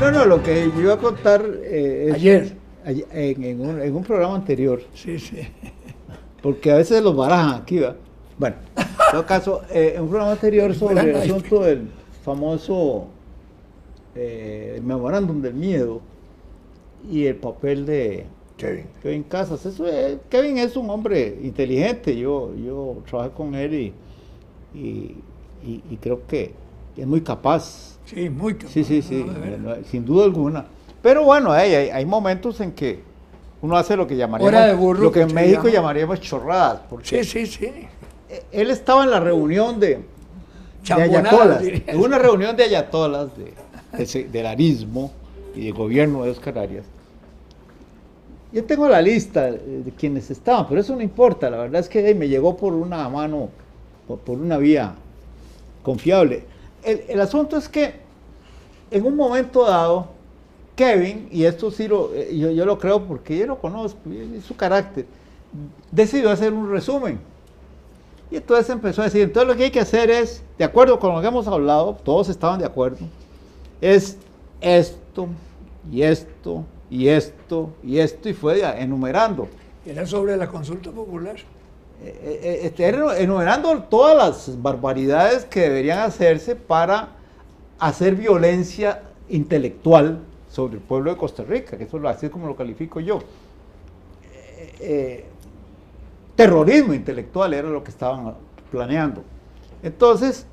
No, lo que yo iba a contar es Ayer. En un programa anterior, Sí. porque a veces los barajan aquí, ¿va? Bueno, en todo caso, en un programa anterior sobre el asunto del famoso memorándum del miedo y el papel de Kevin Casas. Kevin es un hombre inteligente, yo trabajé con él y creo que es muy capaz. Sí, muy capaz. Sí, sin duda alguna. Pero bueno, hay momentos en que uno hace lo que llamaríamos, lo que en México llamaríamos chorradas. Porque Sí. Él estaba en la reunión de ayatolas, en una reunión de ayatolas del arismo y del gobierno de Oscar Arias. Yo tengo la lista de quienes estaban, pero eso no importa, la verdad es que me llegó por una mano, por una vía confiable. El asunto es que en un momento dado, Kevin, y esto sí yo lo creo porque yo lo conozco, y su carácter, decidió hacer un resumen. Y entonces empezó a decir, entonces lo que hay que hacer es, de acuerdo con lo que hemos hablado, todos estaban de acuerdo, es esto, y esto, y esto, y esto, y fue enumerando. Era sobre la consulta popular. Enumerando todas las barbaridades que deberían hacerse para hacer violencia intelectual sobre el pueblo de Costa Rica, que eso así es como lo califico yo. Terrorismo intelectual era lo que estaban planeando. Entonces,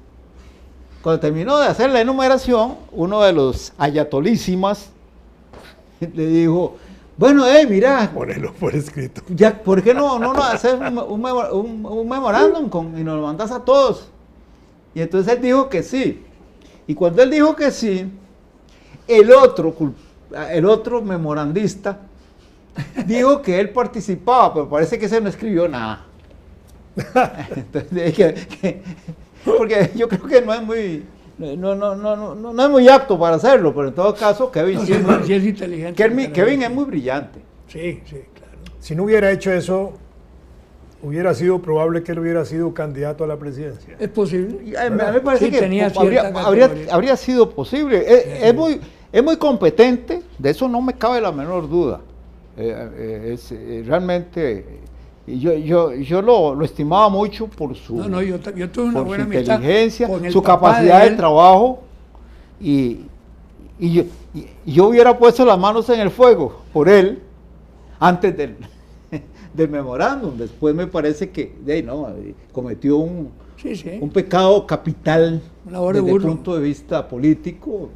cuando terminó de hacer la enumeración, uno de los ayatolísimas le dijo, bueno, mira, ponelo por escrito. Ya, ¿por qué no haces un memorándum y nos lo mandas a todos? Y entonces él dijo que sí. Y cuando él dijo que sí, el otro memorandista dijo que él participaba, pero parece que ese no escribió nada. Entonces, porque yo creo que no es muy apto para hacerlo, pero en todo caso, Kevin sí es inteligente. Kevin es muy brillante. Sí, claro. Si no hubiera hecho eso, hubiera sido probable que él hubiera sido candidato a la presidencia. Es posible. A mí me parece sí, que habría sido posible. Es muy competente, de eso no me cabe la menor duda. Realmente, yo lo estimaba mucho por su, yo tuve una buena inteligencia, su capacidad de trabajo, y yo hubiera puesto las manos en el fuego por él antes del memorándum. Después me parece que cometió un pecado capital desde el punto de vista político.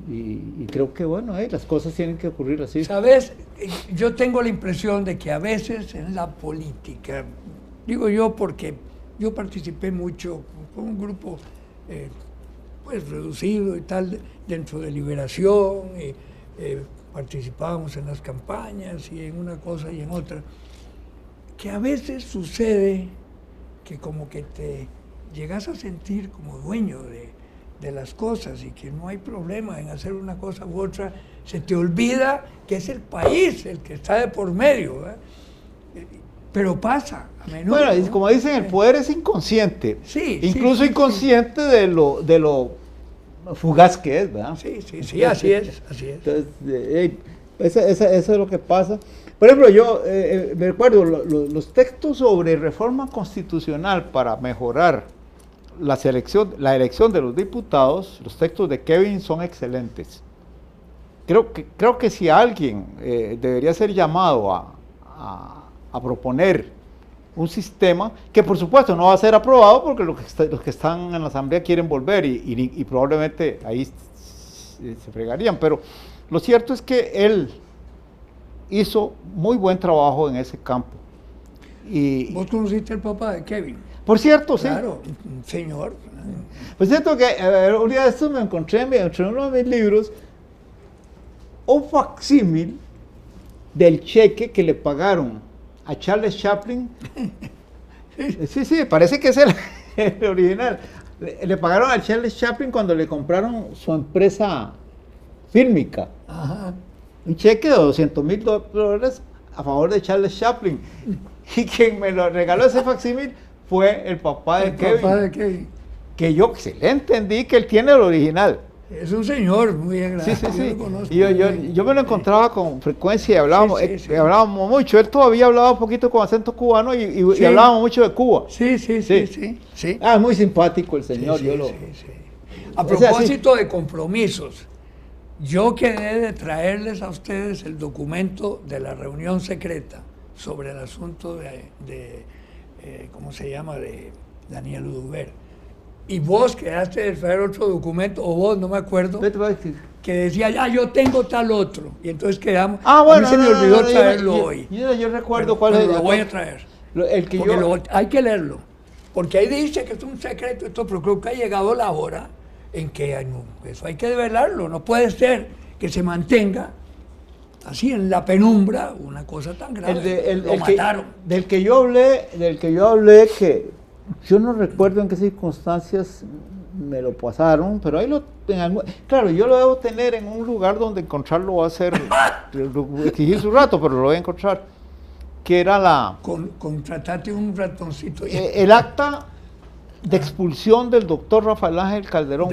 Y creo que las cosas tienen que ocurrir así. Sabes, yo tengo la impresión de que a veces en la política, digo yo porque yo participé mucho con un grupo reducido y tal dentro de Liberación, participábamos en las campañas y en una cosa y en otra, que a veces sucede que como que te llegas a sentir como dueño de las cosas y que no hay problema en hacer una cosa u otra, se te olvida que es el país el que está de por medio, pero pasa a menudo. Bueno, como dicen, el poder es inconsciente, incluso inconsciente de lo fugaz que es, ¿verdad? Sí, así es. Entonces, eso es lo que pasa. Por ejemplo, yo me recuerdo los textos sobre reforma constitucional para mejorar la elección de los diputados. Los textos de Kevin son excelentes. Creo que si alguien debería ser llamado a proponer un sistema que por supuesto no va a ser aprobado porque los que están en la asamblea quieren volver y probablemente ahí se fregarían, pero lo cierto es que él hizo muy buen trabajo en ese campo. ¿Vos conociste al papá de Kevin? Por cierto, claro, un señor. Por cierto que un día de estos me encontré en uno de mis libros un facsímil del cheque que le pagaron a Charles Chaplin. Sí, parece que es el original. Le pagaron a Charles Chaplin cuando le compraron su empresa fílmica. Ajá. Un cheque de $200,000 a favor de Charles Chaplin. Y quien me lo regaló ese facsímil fue el papá de Kevin. Papá de Kevin. Que yo le entendí que él tiene el original. Es un señor muy agradable. Sí, sí, sí. Yo lo conozco. Yo me lo encontraba con frecuencia y hablábamos, Sí. hablábamos mucho. Él todavía hablaba un poquito con acento cubano y hablábamos mucho de Cuba. Sí. Ah, muy simpático el señor. Sí. A O sea, propósito de compromisos, yo quedé de traerles a ustedes el documento de la reunión secreta sobre el asunto ¿cómo se llama?, de Daniel Oduber. Y vos quedaste de traer otro documento, o vos, no me acuerdo, que decía, yo tengo tal otro. Y entonces quedamos. Bueno, a mí se me olvidó traerlo hoy. Yo recuerdo cuál es. Lo voy a traer. Hay que leerlo. Porque ahí dice que es un secreto esto, pero creo que ha llegado la hora en que eso hay que develarlo. No puede ser que se mantenga así en la penumbra una cosa tan grave. Lo mataron. Del que yo hablé, que yo no recuerdo en qué circunstancias me lo pasaron, pero ahí claro, yo lo debo tener en un lugar donde encontrarlo va a ser exigir su rato, pero lo voy a encontrar, que era Contratate un ratoncito. El acta de expulsión del doctor Rafael Ángel Calderón.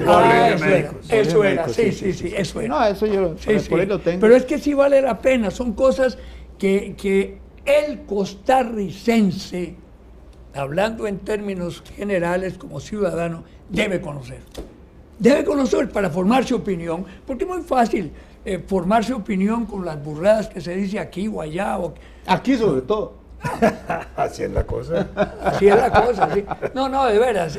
Eso era, sí, eso era. No, eso yo por ahí lo tengo. Pero es que sí vale la pena, son cosas que el costarricense, hablando en términos generales como ciudadano, debe conocer. Debe conocer para formarse opinión, porque es muy fácil formarse opinión con las burradas que se dice aquí o allá. Aquí sobre todo. Así es la cosa. Así es la cosa, sí. No, de veras,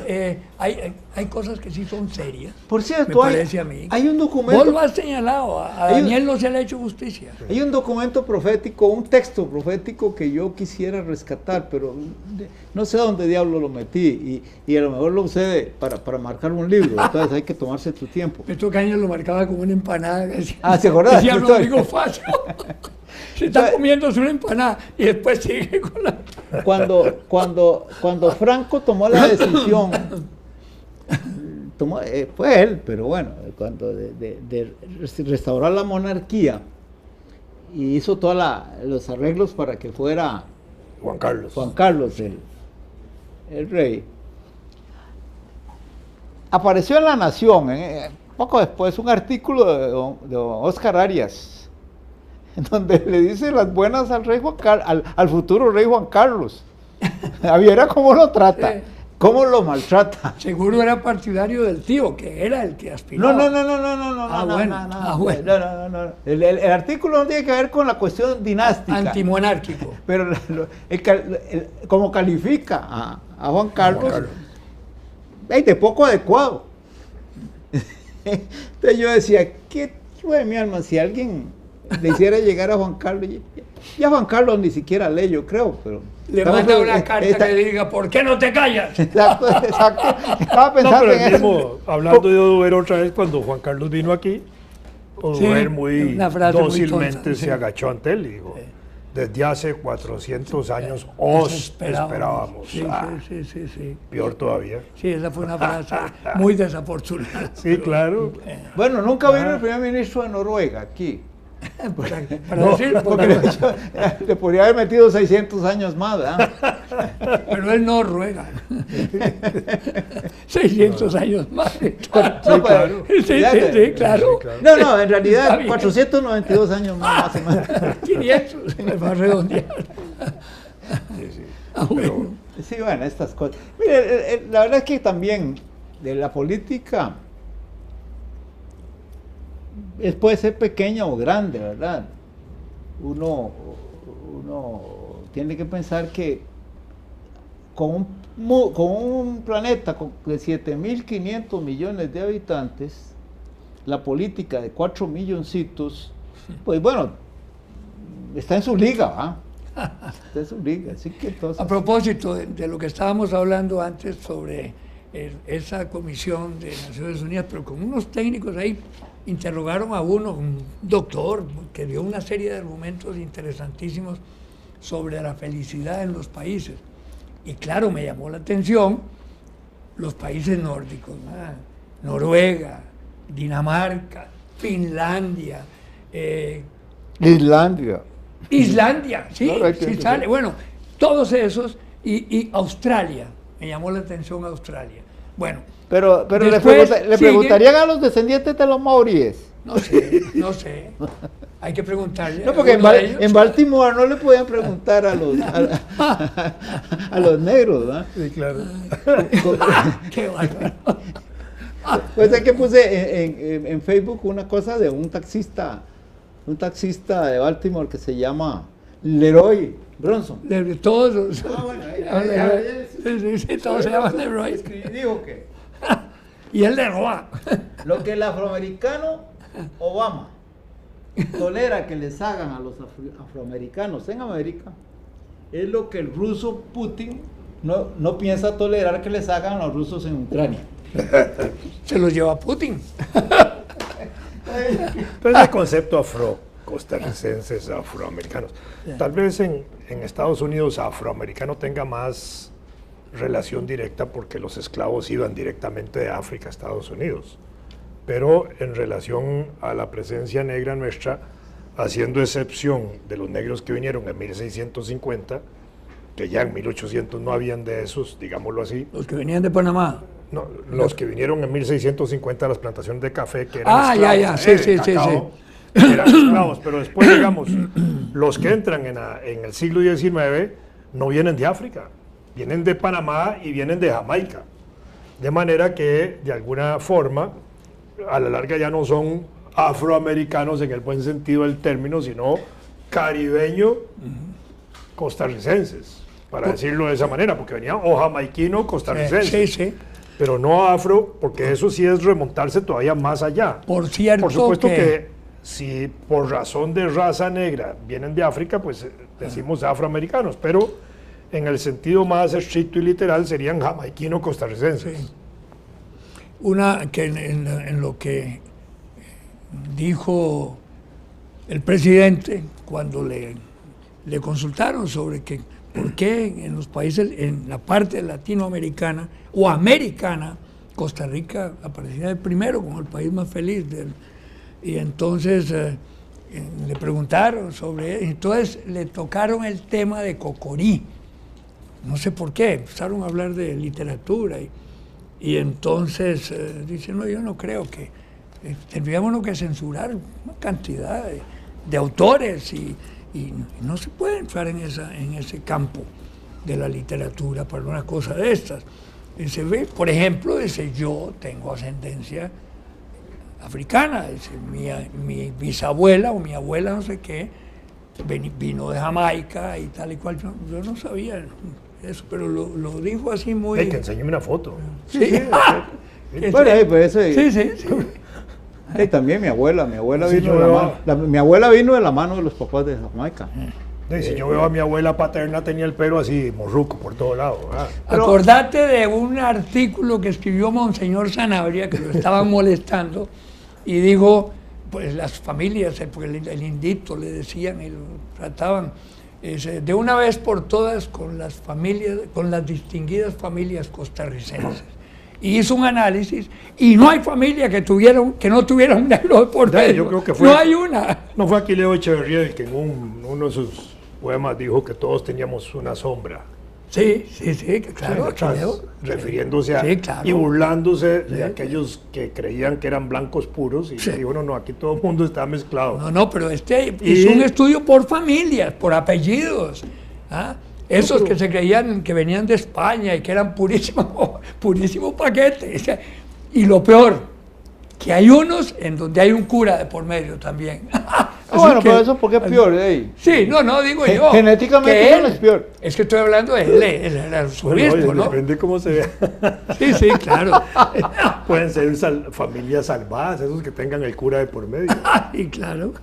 hay cosas que sí son serias. Por cierto, me parece a mí. Hay un documento. Vos lo has señalado, a Daniel no se le ha hecho justicia. Hay un documento profético, un texto profético que yo quisiera rescatar, pero no sé dónde diablo lo metí y a lo mejor lo usé para marcar un libro, entonces hay que tomarse tu tiempo. Petro Cañas lo marcaba como una empanada. ¿Se acordás? Decía Rodrigo Facio. Se está comiéndose una empanada y después sigue con la... Cuando Franco tomó la decisión, fue él, pero bueno, cuando de restaurar la monarquía y hizo todos los arreglos para que fuera Juan Carlos el rey, apareció en La Nación, poco después, un artículo de Oscar Arias, en donde le dice las buenas al rey al futuro rey Juan Carlos. Viera cómo lo trata, cómo lo maltrata. Seguro era partidario del tío, que era el que aspiraba. No. El artículo no tiene que ver con la cuestión dinástica. Antimonárquico. Pero como califica a Juan Carlos, de poco adecuado. Entonces yo decía, ¿qué fue mi alma? Si alguien le hiciera llegar a Juan Carlos, ya Juan Carlos ni siquiera lee, yo creo, pero le manda una carta que diga, ¿por qué no te callas? Exacto. Estaba pensando en eso. Hablando de Oduber otra vez, cuando Juan Carlos vino aquí, Oduber muy dócilmente se agachó ante él y dijo, desde hace 400 años os esperábamos. Sí. Peor todavía. Sí, esa fue una frase muy desafortunada. Sí, claro. Bueno, nunca vino el primer ministro de Noruega aquí. Porque le podría haber metido 600 años más, ¿verdad? Pero él no ruega. 600 años más. Sí, claro. No, en realidad 492 años más o menos. 500, me va a redondear. Sí, bueno, estas cosas. Mire, la verdad es que también de la política puede ser pequeña o grande, ¿verdad? Uno tiene que pensar que con un planeta de 7.500 millones de habitantes, la política de 4 milloncitos, pues bueno, está en su liga, ¿va? Está en su liga, así que entonces... A propósito de lo que estábamos hablando antes sobre esa comisión de Naciones Unidas, pero con unos técnicos ahí, interrogaron a un doctor que dio una serie de argumentos interesantísimos sobre la felicidad en los países. Y claro, me llamó la atención los países nórdicos, Noruega, Dinamarca, Finlandia, Islandia, sí, sí sale. Bueno, todos esos, y Australia, me llamó la atención Australia. Bueno. Pero le preguntarían a los descendientes de los maoríes. No sé. Hay que preguntarle. No, porque en Baltimore no le podían preguntar a los negros, ¿verdad? Sí, claro. Qué bárbaro. Pues es que puse en Facebook una cosa de un taxista de Baltimore que se llama Leroy Bronson. Todos. Sí, todos se llaman Leroy. Dijo que y él le roba. lo que el afroamericano Obama tolera que les hagan a los afroamericanos en América es lo que el ruso Putin no piensa tolerar que les hagan a los rusos en Ucrania. Se los lleva Putin. Pero ese concepto costarricenses, afroamericanos. Tal vez en Estados Unidos afroamericano tenga más relación directa porque los esclavos iban directamente de África a Estados Unidos. Pero en relación a la presencia negra nuestra, haciendo excepción de los negros que vinieron en 1650, que ya en 1800 no habían de esos, digámoslo así. Los que venían de Panamá. No, los que vinieron en 1650 a las plantaciones de café, que eran esclavos, sí. Eran esclavos, pero después, digamos, los que entran en el siglo XIX no vienen de África, vienen de Panamá y vienen de Jamaica. De manera que, de alguna forma, a la larga ya no son afroamericanos en el buen sentido del término, sino caribeño costarricenses, para decirlo de esa manera, porque venían o jamaiquino costarricenses. Sí. Pero no afro, porque eso sí es remontarse todavía más allá. Por cierto, por supuesto que si por razón de raza negra vienen de África, pues decimos afroamericanos, pero en el sentido más estricto y literal serían jamaiquino costarricenses. Sí. Una que en lo que dijo el presidente cuando le consultaron sobre que por qué en los países, en la parte latinoamericana o americana, Costa Rica aparecía de primero como el país más feliz y entonces le preguntaron sobre, entonces le tocaron el tema de Cocorí, no sé por qué, empezaron a hablar de literatura y entonces dice, no, yo no creo que tendríamos que censurar una cantidad de autores y no se puede entrar en ese campo de la literatura para una cosa de estas. Dice, por ejemplo, dice, yo tengo ascendencia africana, dice, mi bisabuela o mi abuela no sé qué, vino de Jamaica y tal y cual, yo no sabía eso, pero lo dijo así muy... que enséñame una foto. Sí. Bueno, pues eso... Sí. Y también mi abuela sí, vino de la mano. Mi abuela vino de la mano de los papás de Jamaica. Si yo veo a mi abuela paterna, tenía el pelo así, morruco por todos lados. Acordate de un artículo que escribió Monseñor Sanabria, que lo estaban molestando, y dijo, pues las familias, porque el indito le decían y lo trataban, de una vez por todas con las familias, con las distinguidas familias costarricenses. Y hizo un análisis y no hay familia que no tuviera un negro por medio. Yo creo que fue, no hay una. No fue Aquileo Echeverría el que en uno de sus poemas dijo que todos teníamos una sombra. Sí, claro. Refiriéndose a y burlándose de aquellos que creían que eran blancos puros y dijo, no, aquí todo el mundo está mezclado. No, pero hizo un estudio por familias, por apellidos. Esos que se creían que venían de España y que eran purísimo paquete. Y lo peor, que hay unos en donde hay un cura de por medio también. Bueno, pero eso porque es peor. Sí, no digo yo. Genéticamente eso no es peor. Es que estoy hablando de él, su obispo, ¿no? Depende cómo se vea. Sí, claro. Pueden ser familias salvadas, esos que tengan el cura de por medio. Sí, claro.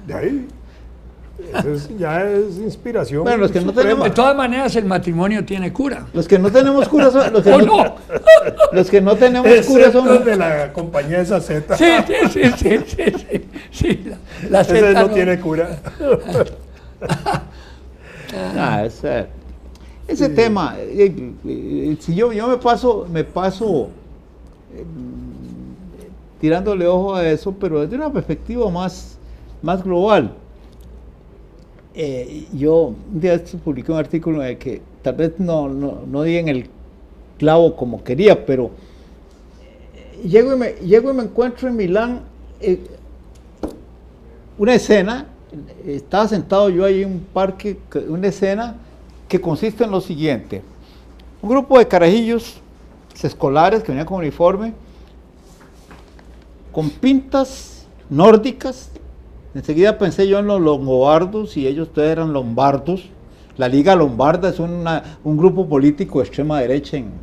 De ahí. Eso ya es inspiración. Bueno, los que no tenemos... De todas maneras, el matrimonio tiene cura. Los que no tenemos cura son... Los que no tenemos cura son... los de la compañía esa Z. Sí. La Z ese no tiene cura. Ese tema, si yo me paso tirándole ojo a eso, pero desde una perspectiva más global. Yo un día publiqué un artículo de que tal vez no di en clavo como quería, pero llego y me encuentro en Milán una escena, estaba sentado yo ahí en un parque, una escena que consiste en lo siguiente: un grupo de carajillos escolares que venían con uniforme, con pintas nórdicas. Enseguida pensé yo en los longobardos, y ellos todos eran lombardos. La Liga Lombarda es un grupo político de extrema derecha en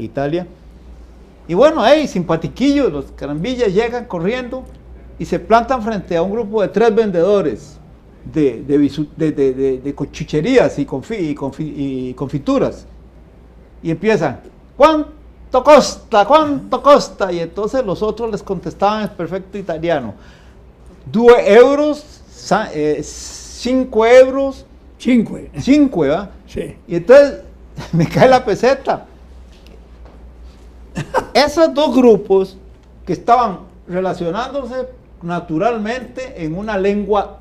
Italia. Y bueno, simpatiquillos, los carambillas llegan corriendo y se plantan frente a un grupo de 3 vendedores de chucherías y confituras. Y empiezan: ¿cuánto costa? ¿Cuánto costa? Y entonces los otros les contestaban en perfecto italiano: 2 euros, 5 euros. 5, ¿verdad? Sí. Y entonces me cae la peseta. Esos 2 grupos que estaban relacionándose naturalmente en una lengua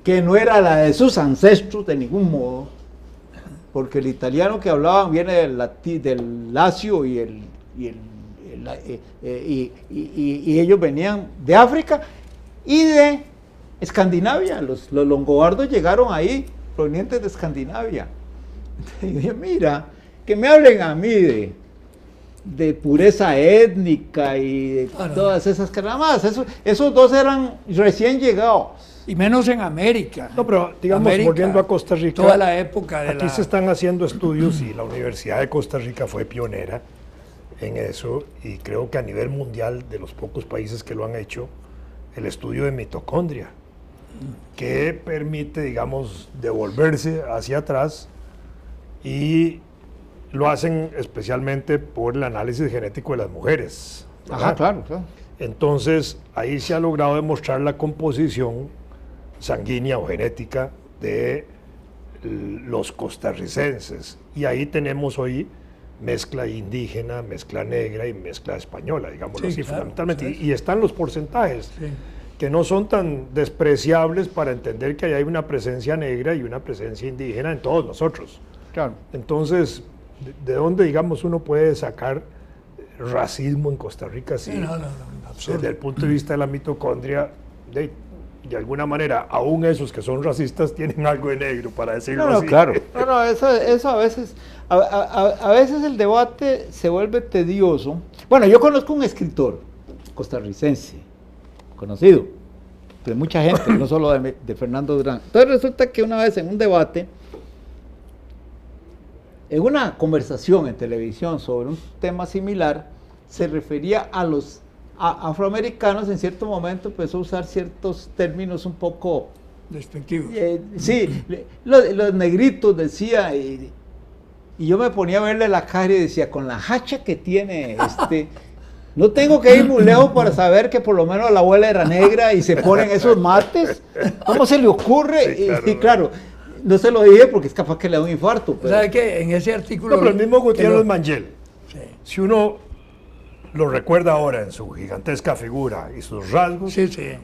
que no era la de sus ancestros de ningún modo, porque el italiano que hablaban viene del Lacio y ellos venían de África y de Escandinavia. Los longobardos llegaron ahí provenientes de Escandinavia. Y dije: mira, que me hablen a mí de pureza étnica y de todas esas caramadas. Esos 2 eran recién llegados. Y menos en América. No, pero digamos, volviendo a Costa Rica, toda la época de aquí se están haciendo estudios y la Universidad de Costa Rica fue pionera en eso, y creo que a nivel mundial, de los pocos países que lo han hecho, el estudio de mitocondria, que permite, digamos, devolverse hacia atrás, y lo hacen especialmente por el análisis genético de las mujeres. Ajá, claro. Entonces, ahí se ha logrado demostrar la composición sanguínea o genética de los costarricenses, y ahí tenemos hoy mezcla indígena, mezcla negra y mezcla española, digámoslo así, claro, fundamentalmente, y están los porcentajes, que no son tan despreciables para entender que ahí hay una presencia negra y una presencia indígena en todos nosotros. Claro. Entonces, ¿de dónde, digamos, uno puede sacar racismo en Costa Rica? Sí, desde el punto de vista de la mitocondria, de alguna manera, aún esos que son racistas tienen algo de negro, para decirlo así. Claro. Eso a veces el debate se vuelve tedioso. Bueno, yo conozco un escritor costarricense, conocido de mucha gente, no solo de Fernando Durán. Entonces resulta que una vez en un debate, en una conversación en televisión sobre un tema similar, se refería a los afroamericanos. En cierto momento empezó a usar ciertos términos un poco despectivos. Sí, los negritos decía, y yo me ponía a verle la cara y decía: con la hacha que tiene no tengo que ir muy lejos para saber que por lo menos la abuela era negra y se ponen esos mates. ¿Cómo se le ocurre? Sí, claro. No se lo dije porque es capaz que le da un infarto. Pero... ¿Sabe qué? En ese artículo... No, pero el mismo Gutiérrez Mangel, si uno lo recuerda ahora en su gigantesca figura y sus rasgos,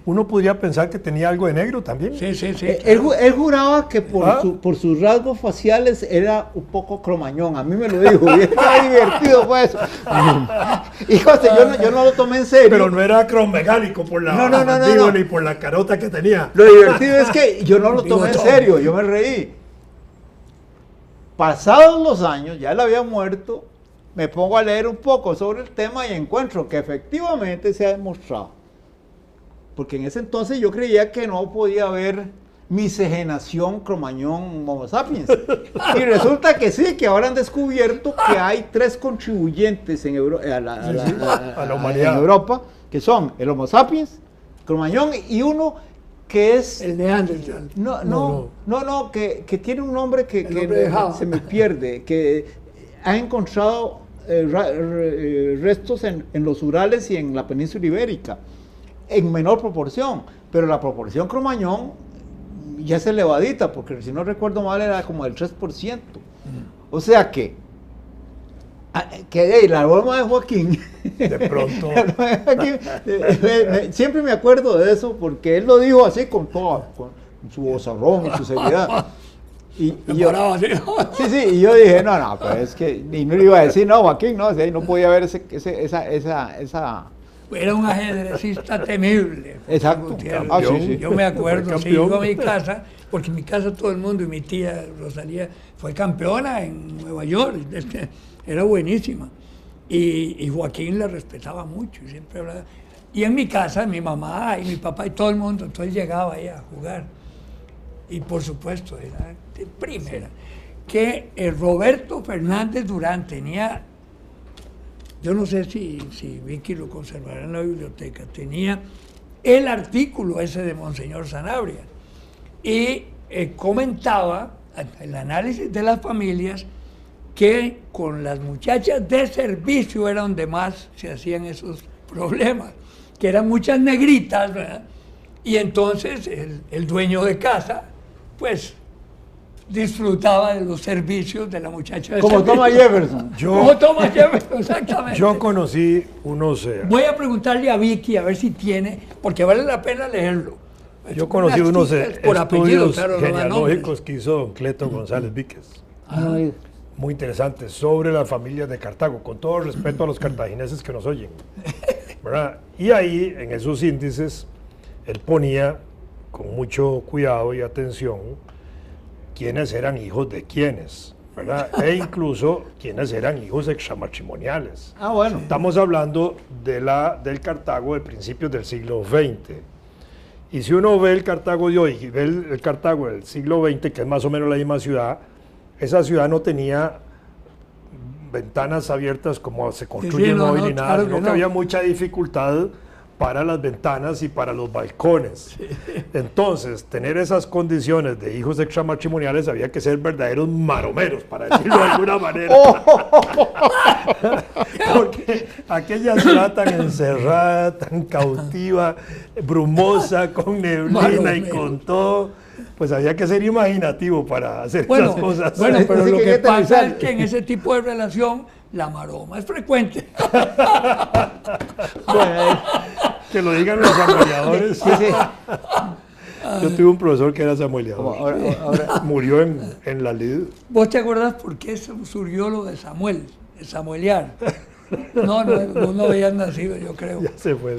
uno podría pensar que tenía algo de negro también. Él juraba que por sus rasgos faciales era un poco cromañón. A mí me lo dijo, y estaba divertido pues. Híjole, yo no lo tomé en serio. Pero no era cromegálico por la mandíbula ni por la carota que tenía. Lo divertido es que yo no lo tomé en serio, yo me reí. Pasados los años, ya él había muerto, me pongo a leer un poco sobre el tema y encuentro que efectivamente se ha demostrado. Porque en ese entonces yo creía que no podía haber miscegenación Cromañón Homo sapiens. Y resulta que sí, que ahora han descubierto que hay 3 contribuyentes en a la humanidad en Europa, que son el Homo sapiens, Cromañón, y uno que es... el Neandertal. No, que tiene un nombre que se me pierde, que ha encontrado restos en los Urales y en la península ibérica, en menor proporción, pero la proporción Cromañón ya es elevadita, porque si no recuerdo mal era como del 3%. O sea que la broma de Joaquín, de pronto, siempre me acuerdo de eso, porque él lo dijo así con su vozarrón y su seriedad. Y yo, y yo dije, no, pues es que, y no le iba a decir, no, Joaquín, no, no podía ver esa. Era un ajedrecista temible. Exacto. Yo me acuerdo, sí, iba a mi casa, porque en mi casa todo el mundo, y mi tía Rosalía fue campeona en Nueva York, era buenísima. Y Joaquín la respetaba mucho, y siempre hablaba. Y en mi casa, mi mamá y mi papá y todo el mundo, entonces llegaba ahí a jugar. Y por supuesto, era de primera. Que Roberto Fernández Durán tenía, yo no sé si Vicky lo conservará en la biblioteca, tenía el artículo ese de Monseñor Sanabria. Y comentaba el análisis de las familias que con las muchachas de servicio era donde más se hacían esos problemas, que eran muchas negritas, ¿verdad? Y entonces el dueño de casa, pues, disfrutaba de los servicios de la muchacha de como servicio. Thomas Jefferson. Como Thomas Jefferson, exactamente. Yo conocí unos... Voy a preguntarle a Vicky a ver si tiene, porque vale la pena leerlo. Yo conocí unos por apellido, estudios claro, genealógicos que hizo don Cleto González Víquez. Muy interesantes, sobre las familias de Cartago, con todo respeto a los cartagineses que nos oyen, ¿verdad? Y ahí, en esos índices, él ponía con mucho cuidado y atención quiénes eran hijos de quiénes, ¿verdad? E incluso quiénes eran hijos extramatrimoniales. Bueno. Estamos hablando del Cartago de principios del siglo XX. Y si uno ve el Cartago de hoy y ve el Cartago del siglo XX, que es más o menos la misma ciudad, esa ciudad no tenía ventanas abiertas como se construyen hoy ni nada, claro sino que había mucha dificultad para las ventanas y para los balcones. Sí. Entonces, tener esas condiciones de hijos extramatrimoniales había que ser verdaderos maromeros, para decirlo de alguna manera. Porque aquella ciudad tan encerrada, tan cautiva, brumosa, con neblina y con todo, pues había que ser imaginativo para hacer esas cosas. Bueno, pero lo que pasa es que en ese tipo de relación la maroma es frecuente. Que lo digan los samueleadores. Sí. Yo tuve un profesor que era samueleador. Murió en la lid. ¿Vos te acordás por qué surgió lo de Samuel? De samuelear. No habías nacido, yo creo. Ya se fue.